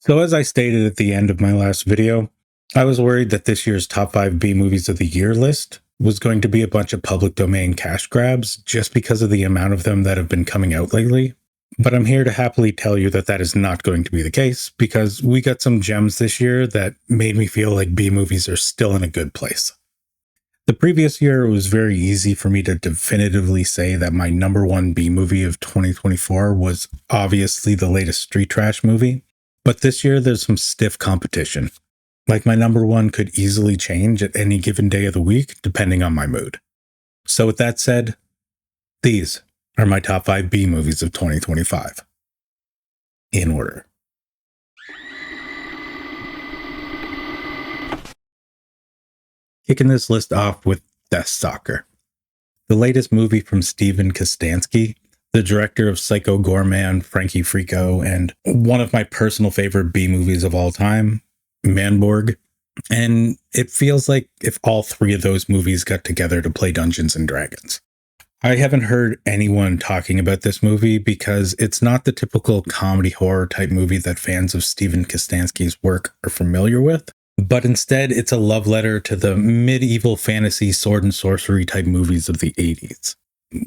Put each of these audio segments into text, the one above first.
So, as I stated at the end of my last video, I was worried that this year's top 5 B movies of the year list was going to be a bunch of public domain cash grabs just because of the amount of them that have been coming out lately. But I'm here to happily tell you that that is not going to be the case because we got some gems this year that made me feel like B movies are still in a good place. The previous year, it was very easy for me to definitively say that my number one B movie of 2024 was obviously the latest Street Trash movie. But this year, there's some stiff competition. Like my number one could easily change at any given day of the week, depending on my mood. So with that said, these are my top 5 B movies of 2025. In order. Kicking this list off with Death Stalker, the latest movie from Steven Kostanski, the director of Psycho Goreman, Frankie Frico, and one of my personal favorite B movies of all time, Manborg. And it feels like if all three of those movies got together to play Dungeons and Dragons. I haven't heard anyone talking about this movie because it's not the typical comedy horror type movie that fans of Steven Kostanski's work are familiar with, but instead it's a love letter to the medieval fantasy sword and sorcery type movies of the 80s.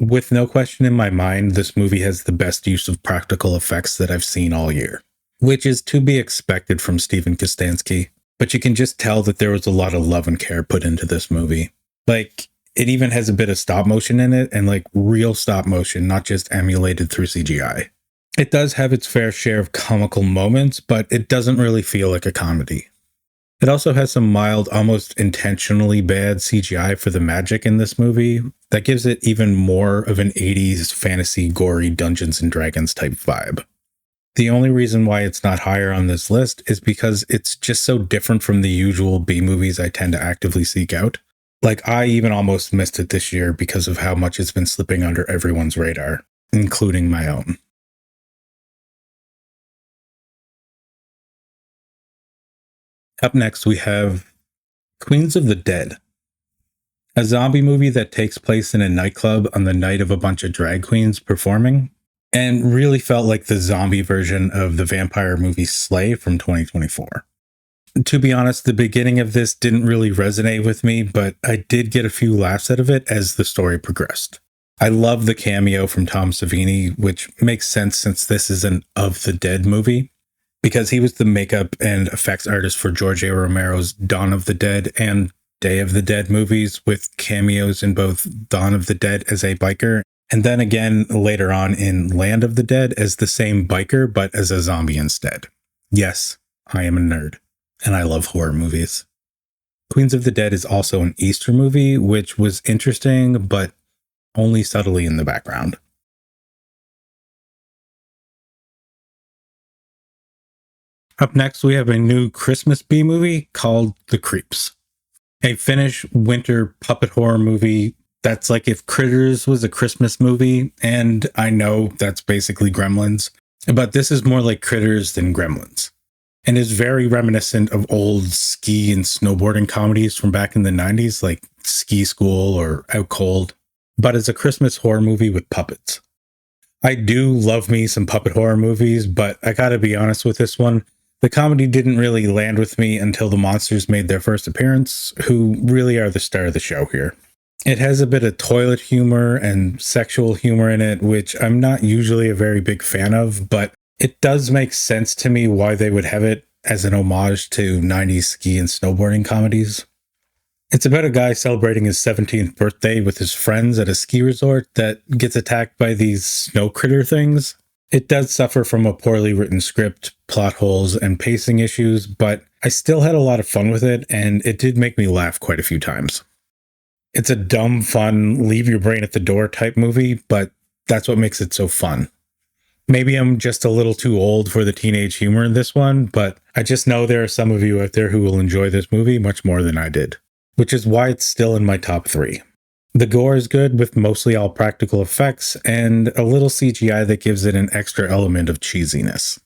With no question in my mind, this movie has the best use of practical effects that I've seen all year, which is to be expected from Steven Kostanski, but you can just tell that there was a lot of love and care put into this movie. Like, it even has a bit of stop motion in it, and like real stop motion, not just emulated through CGI. It does have its fair share of comical moments, but it doesn't really feel like a comedy. It also has some mild, almost intentionally bad CGI for the magic in this movie that gives it even more of an 80s fantasy gory Dungeons and Dragons type vibe. The only reason why it's not higher on this list is because it's just so different from the usual B movies I tend to actively seek out. Like, I even almost missed it this year because of how much it's been slipping under everyone's radar, including my own. Up next, we have Queens of the Dead, a zombie movie that takes place in a nightclub on the night of a bunch of drag queens performing, and really felt like the zombie version of the vampire movie Slay from 2024. To be honest, the beginning of this didn't really resonate with me, but I did get a few laughs out of it as the story progressed. I love the cameo from Tom Savini, which makes sense since this is an Of the Dead movie, because he was the makeup and effects artist for George A. Romero's Dawn of the Dead and Day of the Dead movies, with cameos in both Dawn of the Dead as a biker, and then again later on in Land of the Dead as the same biker, but as a zombie instead. Yes, I am a nerd, and I love horror movies. Queens of the Dead is also an Easter movie, which was interesting, but only subtly in the background. Up next, we have a new Christmas B movie called The Creeps, a Finnish winter puppet horror movie that's like if Critters was a Christmas movie, and I know that's basically Gremlins, but this is more like Critters than Gremlins, and is very reminiscent of old ski and snowboarding comedies from back in the 90s, like Ski School or Out Cold, but it's a Christmas horror movie with puppets. I do love me some puppet horror movies, but I gotta be honest with this one. The comedy didn't really land with me until the monsters made their first appearance, who really are the star of the show here. It has a bit of toilet humor and sexual humor in it, which I'm not usually a very big fan of, but it does make sense to me why they would have it as an homage to 90s ski and snowboarding comedies. It's about a guy celebrating his 17th birthday with his friends at a ski resort that gets attacked by these snow critter things. It does suffer from a poorly written script, plot holes, and pacing issues, but I still had a lot of fun with it, and it did make me laugh quite a few times. It's a dumb, fun, leave your brain at the door type movie, but that's what makes it so fun. Maybe I'm just a little too old for the teenage humor in this one, but I just know there are some of you out there who will enjoy this movie much more than I did, which is why it's still in my top 3. The gore is good with mostly all practical effects and a little CGI that gives it an extra element of cheesiness.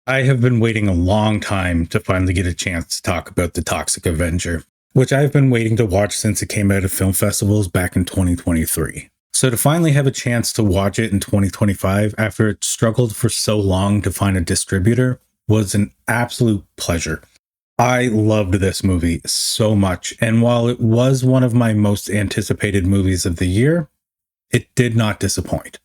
I have been waiting a long time to finally get a chance to talk about The Toxic Avenger, which I've been waiting to watch since it came out of film festivals back in 2023. So to finally have a chance to watch it in 2025 after it struggled for so long to find a distributor was an absolute pleasure. I loved this movie so much, and while it was one of my most anticipated movies of the year, it did not disappoint.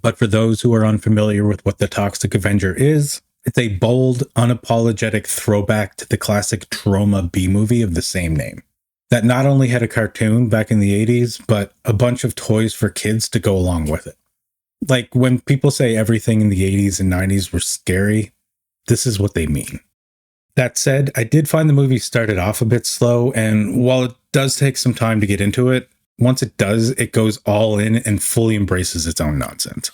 But for those who are unfamiliar with what The Toxic Avenger is, it's a bold, unapologetic throwback to the classic Troma B movie of the same name. That not only had a cartoon back in the 80s, but a bunch of toys for kids to go along with it. Like when people say everything in the 80s and 90s were scary, this is what they mean. That said, I did find the movie started off a bit slow, and while it does take some time to get into it, once it does, it goes all in and fully embraces its own nonsense.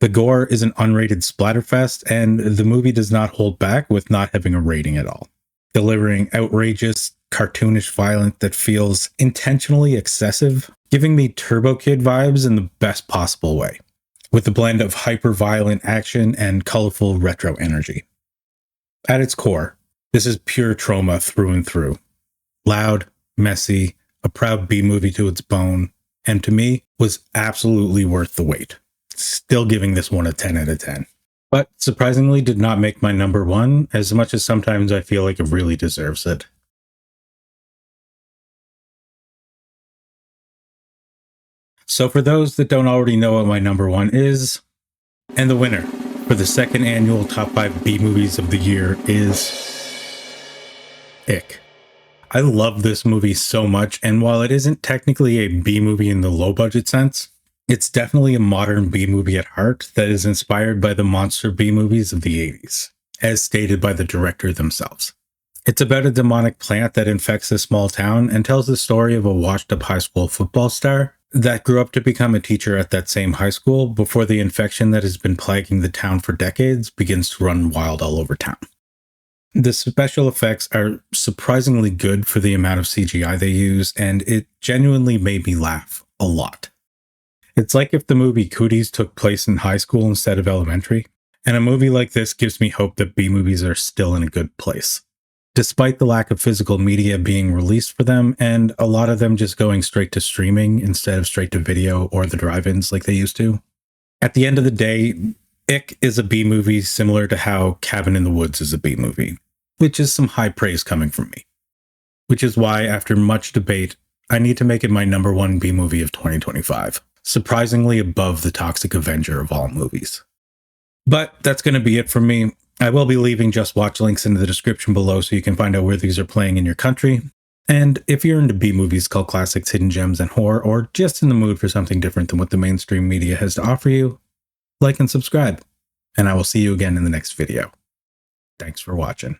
The gore is an unrated splatterfest, and the movie does not hold back with not having a rating at all, delivering outrageous, cartoonish violence that feels intentionally excessive, giving me Turbo Kid vibes in the best possible way, with a blend of hyper-violent action and colorful retro energy. At its core, this is pure Troma through and through. Loud, messy, a proud B-movie to its bone, and to me, was absolutely worth the wait. Still giving this one a 10 out of 10. But surprisingly did not make my number one, as much as sometimes I feel like it really deserves it. So for those that don't already know what my number one is, and the winner for the second annual Top 5 B-Movies of the Year is Ick. I love this movie so much, and while it isn't technically a B-movie in the low-budget sense, it's definitely a modern B-movie at heart that is inspired by the monster B-movies of the 80s, as stated by the director themselves. It's about a demonic plant that infects a small town and tells the story of a washed-up high school football star that grew up to become a teacher at that same high school before the infection that has been plaguing the town for decades begins to run wild all over town. The special effects are surprisingly good for the amount of CGI they use, and it genuinely made me laugh a lot. It's like if the movie Cooties took place in high school instead of elementary, and a movie like this gives me hope that B-movies are still in a good place, despite the lack of physical media being released for them, and a lot of them just going straight to streaming instead of straight to video or the drive-ins like they used to. At the end of the day, Ick is a B-movie similar to how Cabin in the Woods is a B-movie, which is some high praise coming from me. Which is why, after much debate, I need to make it my number one B-movie of 2025, surprisingly above The Toxic Avenger of all movies. But that's going to be it for me. I will be leaving Just Watch links in the description below so you can find out where these are playing in your country. And if you're into B-movies, cult classics, hidden gems, and horror, or just in the mood for something different than what the mainstream media has to offer you, like and subscribe. And I will see you again in the next video. Thanks for watching.